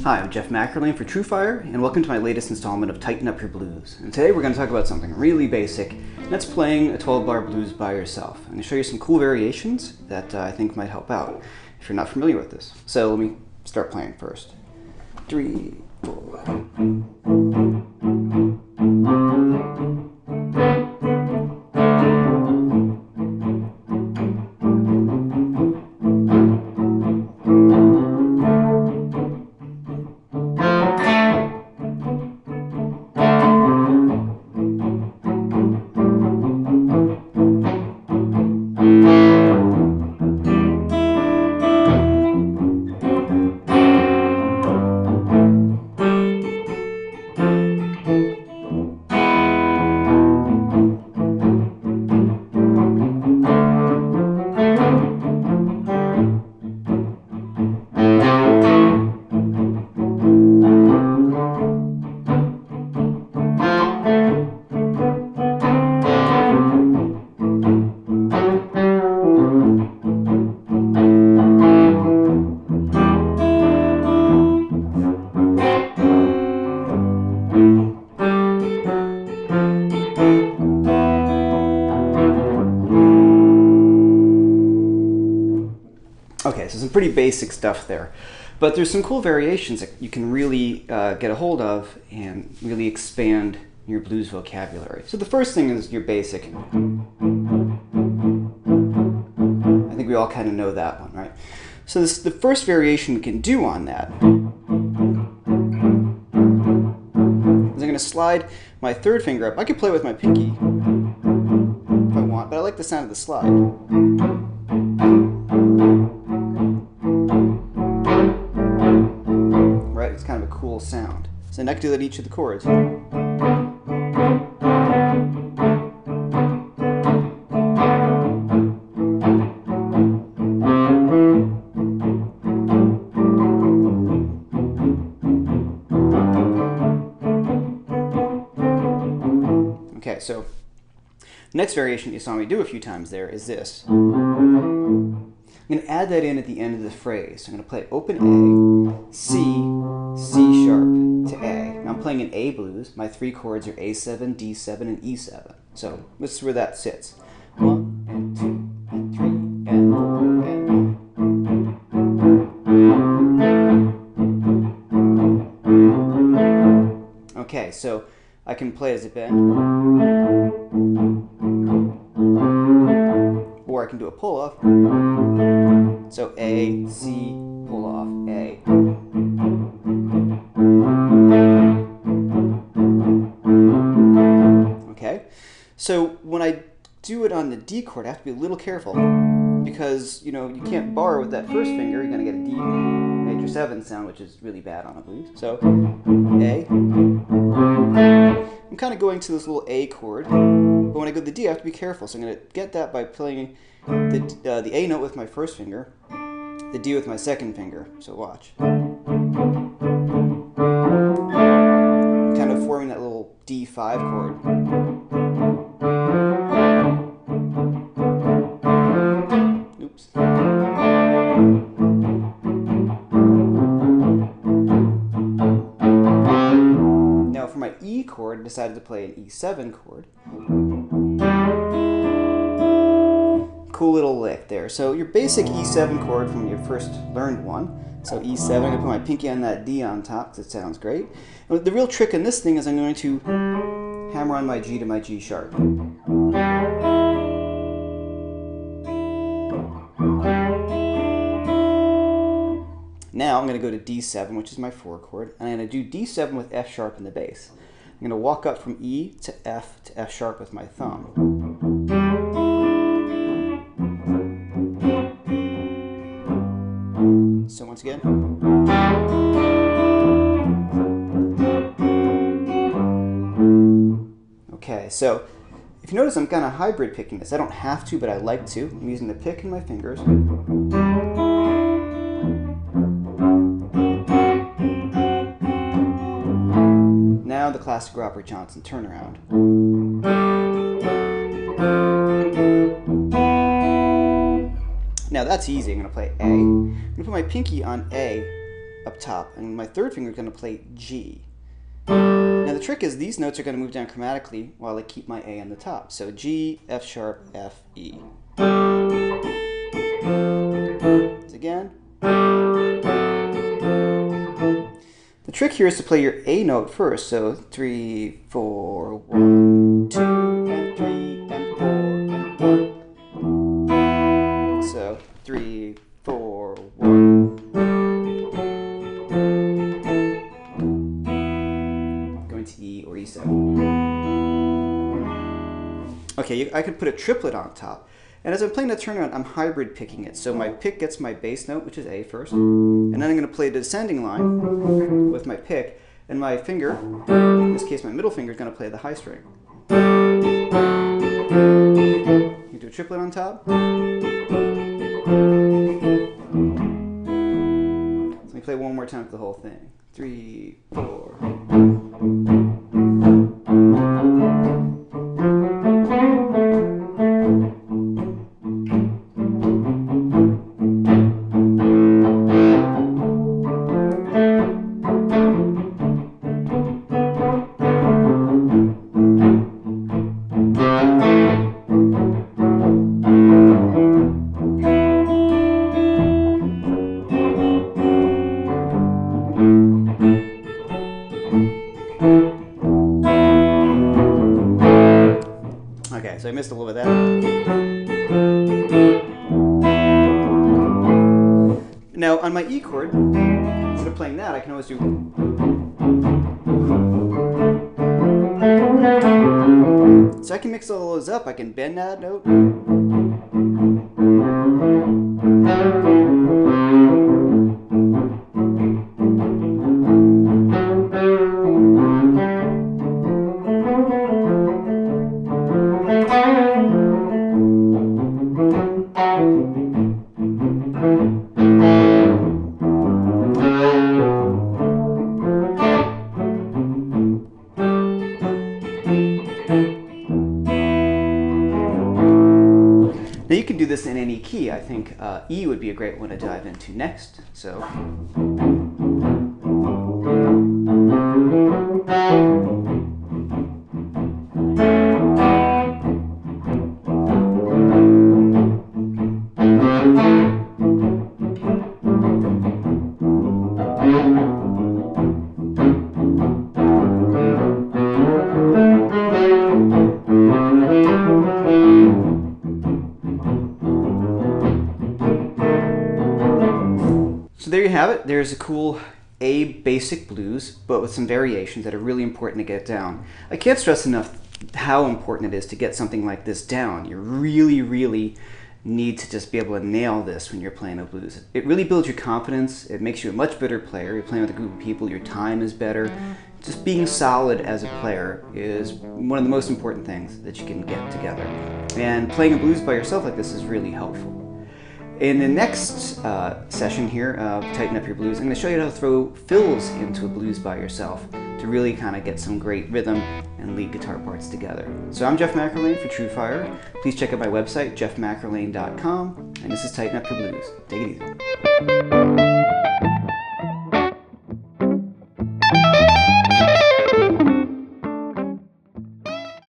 Hi, I'm Jeff McErlain for TrueFire, and welcome to my latest installment of Tighten Up Your Blues. And today we're going to talk about something really basic, and that's playing a 12-bar blues by yourself. I'm going to show you some cool variations that I think might help out if you're not familiar with this. So let me start playing first. 3, 4. Okay, so some pretty basic stuff there, but there's some cool variations that you can really get a hold of and really expand your blues vocabulary. So the first thing is your basic. I think we all kind of know that one, right? So the first variation we can do on that is I'm going to slide my third finger up. I could play with my pinky if I want, but I like the sound of the slide. Right, it's kind of a cool sound. So then I can do that each of the chords. Okay, so the next variation you saw me do a few times there is this. I'm going to add that in at the end of the phrase. So I'm going to play open A, C, C sharp to A. Now I'm playing an A blues. My three chords are A7, D7, and E7. So this is where that sits. 1 and 2 and 3 and 4 and 1. Okay, so I can play as a bend, or I can do a pull off. So A, C, pull off, A. Okay, so when I do it on the D chord, I have to be a little careful because, you know, you can't bar with that first finger. You're going to get a D major 7 sound, which is really bad on a blues. So A. I'm kind of going to this little A chord, but when I go to the D, I have to be careful. So I'm going to get that by playing the A note with my first finger, the D with my second finger. So watch. I'm kind of forming that little D5 chord. Oops. Now for my E chord, I decided to play an E7 chord. Cool little lick there. So your basic E7 chord from when you first learned one. So E7, I'm going to put my pinky on that D on top because it sounds great. And the real trick in this thing is I'm going to hammer on my G to my G sharp. Now I'm going to go to D7, which is my 4 chord, and I'm going to do D7 with F sharp in the bass. I'm going to walk up from E to F sharp with my thumb. So once again. Okay, so if you notice I'm kind of hybrid picking this. I don't have to, but I like to. I'm using the pick in my fingers. Now the classic Robert Johnson turnaround. Now that's easy. I'm going to play A. I'm going to put my pinky on A up top, and my third finger is going to play G. Now the trick is these notes are going to move down chromatically while I keep my A on the top. So G, F sharp, F, E. Again. The trick here is to play your A note first. So 3, 4, 1, 2, and 3, and 4, and 1. So 3, 4, 1. Going to E or E7. Okay, I could put a triplet on top. And as I'm playing the turnaround, I'm hybrid picking it. So my pick gets my bass note, which is A first, and then I'm going to play the descending line with my pick, and my finger, in this case my middle finger, is going to play the high string. You do a triplet on top. So let me play one more time for the whole thing. 3, 4. Okay, so I missed a little bit of that. Now on my E chord, instead of playing that, I can always do. So I can mix all those up. I can bend that note. Now you can do this in any key. I think E would be a great one to dive into next. So. So there you have it. There's a cool A basic blues, but with some variations that are really important to get down. I can't stress enough how important it is to get something like this down. You really, really need to just be able to nail this when you're playing a blues. It really builds your confidence. It makes you a much better player. You're playing with a group of people. Your time is better. Just being solid as a player is one of the most important things that you can get together. And playing a blues by yourself like this is really helpful. In the next session here, Tighten Up Your Blues, I'm going to show you how to throw fills into a blues by yourself to really kind of get some great rhythm and lead guitar parts together. So I'm Jeff McErlain for TrueFire. Please check out my website, jeffmcerlain.com, and this is Tighten Up Your Blues. Take it easy.